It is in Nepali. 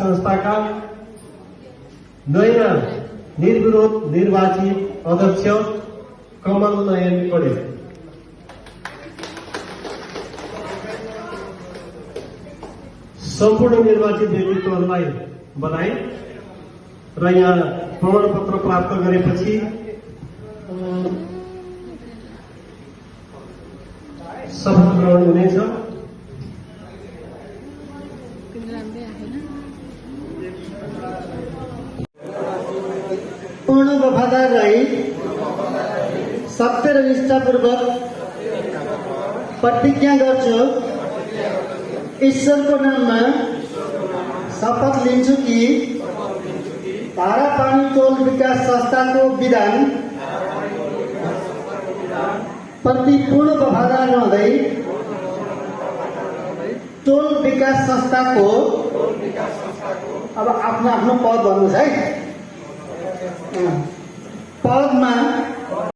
संस्थाका नयाँ निर्विरोध निर्वाचित अध्यक्ष कमल नयन पौडेल। सम्पूर्ण निर्वाचित व्यक्तित्वहरूलाई बधाई र यहाँ प्रमाणपत्र प्राप्त गरेपछि शपथ ग्रहण हुनेछ। पूर्ण वफादार रही सत्य र निष्ठापूर्वक प्रतिज्ञा गर्छु। ईश्वरको नाममा शपथ लिन्छु कि धारापानी टोल विकास संस्थाको विधान प्रति पूर्ण वफादार रहँदै टोल विकास संस्थाको अब आफ्नो आफ्नो पद भन्नुहोस् है।